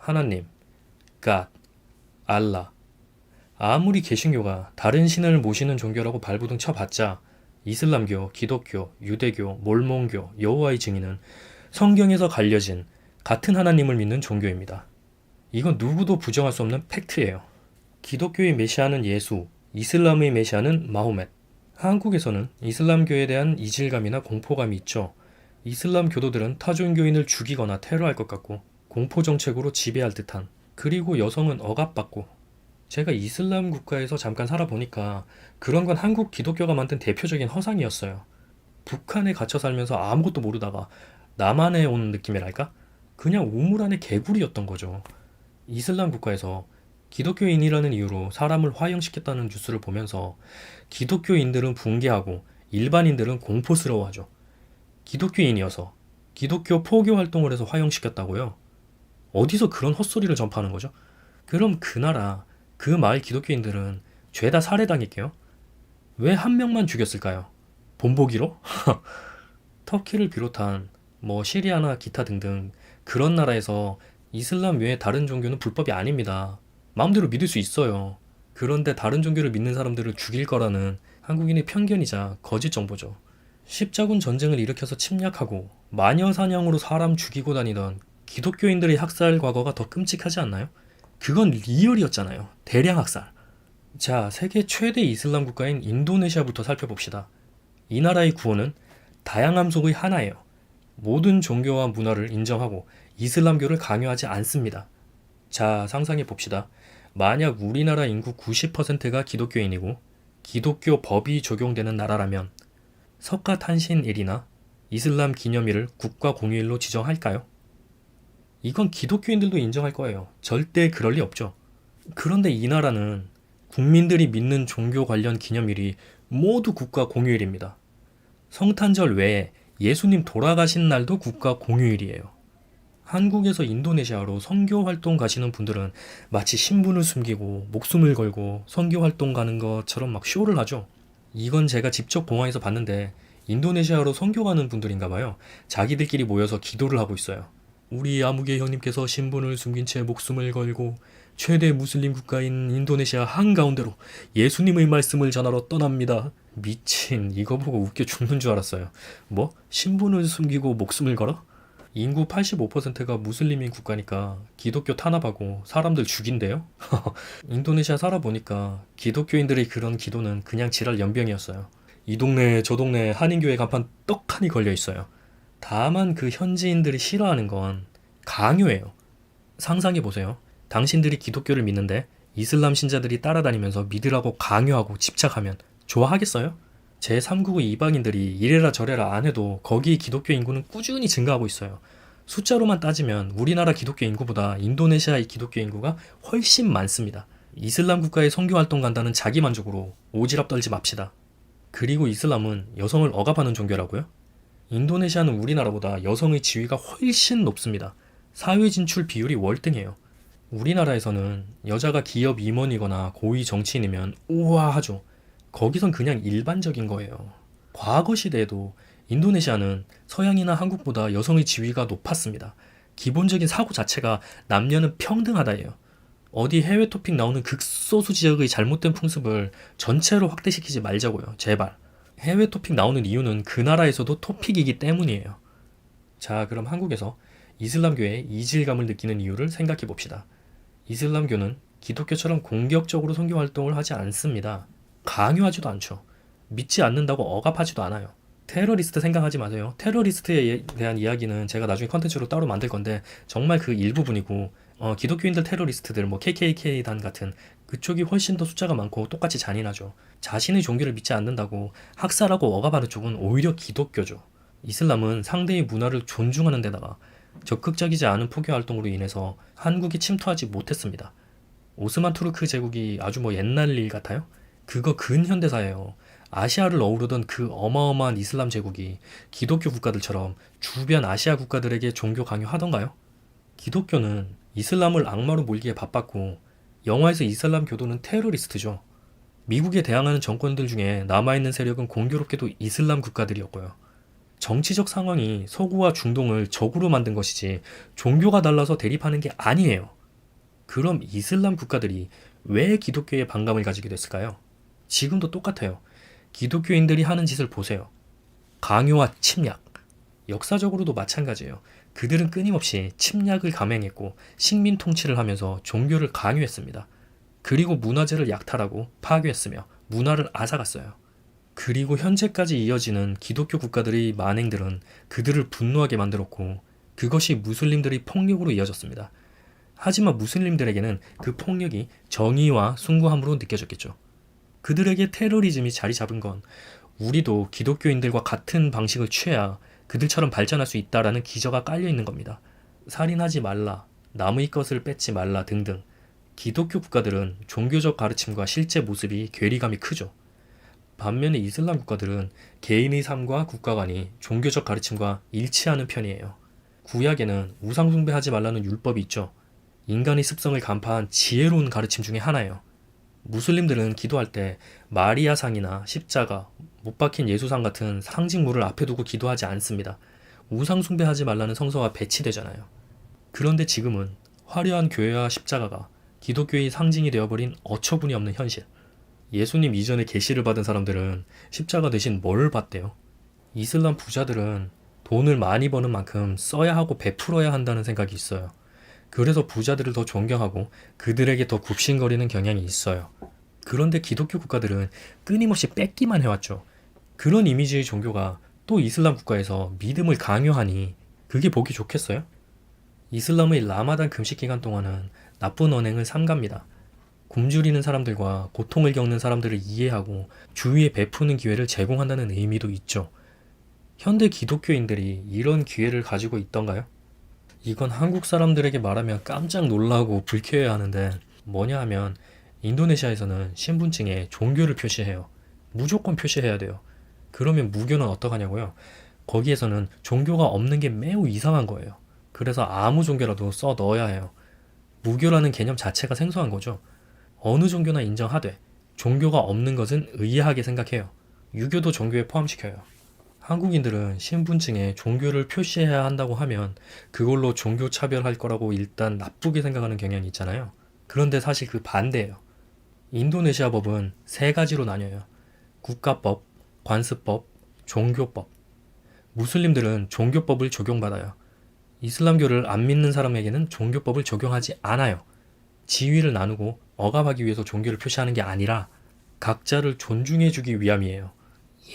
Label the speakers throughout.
Speaker 1: 하나님, God, 알라. 아무리 개신교가 다른 신을 모시는 종교라고 발부둥 쳐봤자 이슬람교, 기독교, 유대교, 몰몬교, 여호와의 증인은 성경에서 갈려진 같은 하나님을 믿는 종교입니다. 이건 누구도 부정할 수 없는 팩트예요. 기독교의 메시아는 예수, 이슬람의 메시아는 마호멧. 한국에서는 이슬람교에 대한 이질감이나 공포감이 있죠. 이슬람 교도들은 타종교인을 죽이거나 테러할 것 같고 공포정책으로 지배할 듯한, 그리고 여성은 억압받고. 제가 이슬람 국가에서 잠깐 살아보니까 그런 건 한국 기독교가 만든 대표적인 허상이었어요. 북한에 갇혀 살면서 아무것도 모르다가 남한에 온 느낌이랄까? 그냥 우물 안의 개구리였던 거죠. 이슬람 국가에서 기독교인이라는 이유로 사람을 화형시켰다는 뉴스를 보면서 기독교인들은 붕괴하고 일반인들은 공포스러워하죠. 기독교인이어서 기독교 포교 활동을 해서 화형시켰다고요? 어디서 그런 헛소리를 전파하는 거죠? 그럼 그 나라, 그 마을 기독교인들은 죄다 살해당했게요? 왜 한 명만 죽였을까요? 본보기로? 터키를 비롯한 시리아나 기타 등등 그런 나라에서 이슬람 외에 다른 종교는 불법이 아닙니다. 마음대로 믿을 수 있어요. 그런데 다른 종교를 믿는 사람들을 죽일 거라는 한국인의 편견이자 거짓 정보죠. 십자군 전쟁을 일으켜서 침략하고 마녀 사냥으로 사람 죽이고 다니던 기독교인들의 학살 과거가 더 끔찍하지 않나요? 그건 리얼이었잖아요. 대량 학살. 자, 세계 최대 이슬람 국가인 인도네시아부터 살펴봅시다. 이 나라의 구호는 다양함 속의 하나예요. 모든 종교와 문화를 인정하고 이슬람교를 강요하지 않습니다. 자, 상상해 봅시다. 만약 우리나라 인구 90%가 기독교인이고 기독교 법이 적용되는 나라라면 석가탄신일이나 이슬람 기념일을 국가 공휴일로 지정할까요? 이건 기독교인들도 인정할 거예요. 절대 그럴 리 없죠. 그런데 이 나라는 국민들이 믿는 종교 관련 기념일이 모두 국가 공휴일입니다. 성탄절 외에 예수님 돌아가신 날도 국가 공휴일이에요. 한국에서 인도네시아로 선교 활동 가시는 분들은 마치 신분을 숨기고 목숨을 걸고 선교 활동 가는 것처럼 막 쇼를 하죠. 이건 제가 직접 공항에서 봤는데 인도네시아로 선교 가는 분들인가 봐요. 자기들끼리 모여서 기도를 하고 있어요. 우리 아무개 형님께서 신분을 숨긴 채 목숨을 걸고 최대 무슬림 국가인 인도네시아 한가운데로 예수님의 말씀을 전하러 떠납니다. 미친, 이거 보고 웃겨 죽는 줄 알았어요. 뭐? 신분을 숨기고 목숨을 걸어? 인구 85%가 무슬림인 국가니까 기독교 탄압하고 사람들 죽인대요? 인도네시아 살아보니까 기독교인들의 그런 기도는 그냥 지랄 연병이었어요. 이 동네 저 동네 한인교회 간판 떡하니 걸려 있어요. 다만 그 현지인들이 싫어하는 건 강요예요. 상상해보세요. 당신들이 기독교를 믿는데 이슬람 신자들이 따라다니면서 믿으라고 강요하고 집착하면 좋아하겠어요? 제3국의 이방인들이 이래라 저래라 안 해도 거기 기독교 인구는 꾸준히 증가하고 있어요. 숫자로만 따지면 우리나라 기독교 인구보다 인도네시아의 기독교 인구가 훨씬 많습니다. 이슬람 국가에 선교 활동 간다는 자기 만족으로 오지랖 떨지 맙시다. 그리고 이슬람은 여성을 억압하는 종교라고요? 인도네시아는 우리나라보다 여성의 지위가 훨씬 높습니다. 사회 진출 비율이 월등해요. 우리나라에서는 여자가 기업 임원이거나 고위 정치인이면 우와 하죠. 거기선 그냥 일반적인 거예요. 과거 시대에도 인도네시아는 서양이나 한국보다 여성의 지위가 높았습니다. 기본적인 사고 자체가 남녀는 평등하다예요. 어디 해외 토픽 나오는 극소수 지역의 잘못된 풍습을 전체로 확대시키지 말자고요. 제발. 해외 토픽 나오는 이유는 그 나라에서도 토픽이기 때문이에요. 자, 그럼 한국에서 이슬람교의 이질감을 느끼는 이유를 생각해 봅시다. 이슬람교는 기독교처럼 공격적으로 선교 활동을 하지 않습니다. 강요하지도 않죠. 믿지 않는다고 억압하지도 않아요. 테러리스트 생각하지 마세요. 테러리스트에 대한 이야기는 제가 나중에 컨텐츠로 따로 만들 건데 정말 그 일부분이고 기독교인들 테러리스트들 KKK단 같은 그쪽이 훨씬 더 숫자가 많고 똑같이 잔인하죠. 자신의 종교를 믿지 않는다고 학살하고 억압하는 쪽은 오히려 기독교죠. 이슬람은 상대의 문화를 존중하는 데다가 적극적이지 않은 포교 활동으로 인해서 한국에 침투하지 못했습니다. 오스만 투르크 제국이 아주 옛날 일 같아요? 그거 근현대사예요. 아시아를 어우르던 그 어마어마한 이슬람 제국이 기독교 국가들처럼 주변 아시아 국가들에게 종교 강요하던가요? 기독교는 이슬람을 악마로 몰기에 바빴고 영화에서 이슬람 교도는 테러리스트죠. 미국에 대항하는 정권들 중에 남아있는 세력은 공교롭게도 이슬람 국가들이었고요. 정치적 상황이 서구와 중동을 적으로 만든 것이지 종교가 달라서 대립하는 게 아니에요. 그럼 이슬람 국가들이 왜 기독교에 반감을 가지게 됐을까요? 지금도 똑같아요. 기독교인들이 하는 짓을 보세요. 강요와 침략. 역사적으로도 마찬가지예요. 그들은 끊임없이 침략을 감행했고 식민 통치를 하면서 종교를 강요했습니다. 그리고 문화재를 약탈하고 파괴했으며 문화를 앗아갔어요. 그리고 현재까지 이어지는 기독교 국가들의 만행들은 그들을 분노하게 만들었고 그것이 무슬림들의 폭력으로 이어졌습니다. 하지만 무슬림들에게는 그 폭력이 정의와 숭고함으로 느껴졌겠죠. 그들에게 테러리즘이 자리 잡은 건 우리도 기독교인들과 같은 방식을 취해야 그들처럼 발전할 수 있다라는 기저가 깔려 있는 겁니다. 살인하지 말라, 남의 것을 뺏지 말라 등등. 기독교 국가들은 종교적 가르침과 실제 모습이 괴리감이 크죠. 반면에 이슬람 국가들은 개인의 삶과 국가관이 종교적 가르침과 일치하는 편이에요. 구약에는 우상 숭배하지 말라는 율법이 있죠. 인간의 습성을 간파한 지혜로운 가르침 중에 하나예요. 무슬림들은 기도할 때 마리아상이나 십자가, 못 박힌 예수상 같은 상징물을 앞에 두고 기도하지 않습니다. 우상 숭배하지 말라는 성서가 배치되잖아요. 그런데 지금은 화려한 교회와 십자가가 기독교의 상징이 되어버린 어처구니 없는 현실. 예수님 이전에 계시를 받은 사람들은 십자가 대신 뭘 받대요? 이슬람 부자들은 돈을 많이 버는 만큼 써야 하고 베풀어야 한다는 생각이 있어요. 그래서 부자들을 더 존경하고 그들에게 더 굽신거리는 경향이 있어요. 그런데 기독교 국가들은 끊임없이 뺏기만 해왔죠. 그런 이미지의 종교가 또 이슬람 국가에서 믿음을 강요하니 그게 보기 좋겠어요? 이슬람의 라마단 금식 기간 동안은 나쁜 언행을 삼갑니다. 굶주리는 사람들과 고통을 겪는 사람들을 이해하고 주위에 베푸는 기회를 제공한다는 의미도 있죠. 현대 기독교인들이 이런 기회를 가지고 있던가요? 이건 한국 사람들에게 말하면 깜짝 놀라고 불쾌해야 하는데 뭐냐 하면 인도네시아에서는 신분증에 종교를 표시해요. 무조건 표시해야 돼요. 그러면 무교는 어떡하냐고요? 거기에서는 종교가 없는 게 매우 이상한 거예요. 그래서 아무 종교라도 써 넣어야 해요. 무교라는 개념 자체가 생소한 거죠. 어느 종교나 인정하되 종교가 없는 것은 의아하게 생각해요. 유교도 종교에 포함시켜요. 한국인들은 신분증에 종교를 표시해야 한다고 하면 그걸로 종교 차별할 거라고 일단 나쁘게 생각하는 경향이 있잖아요. 그런데 사실 그 반대예요. 인도네시아 법은 세 가지로 나뉘어요. 국가법, 관습법, 종교법. 무슬림들은 종교법을 적용받아요. 이슬람교를 안 믿는 사람에게는 종교법을 적용하지 않아요. 지위를 나누고 억압하기 위해서 종교를 표시하는 게 아니라 각자를 존중해주기 위함이에요.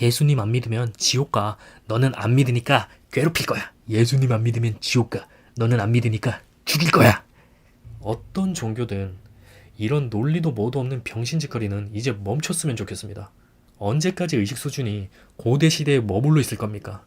Speaker 1: 예수님 안 믿으면 지옥 가. 너는 안 믿으니까 괴롭힐 거야. 예수님 안 믿으면 지옥 가. 너는 안 믿으니까 죽일 거야. 어떤 종교든 이런 논리도 뭐도 없는 병신짓거리는 이제 멈췄으면 좋겠습니다. 언제까지 의식 수준이 고대 시대에 머물러 있을 겁니까?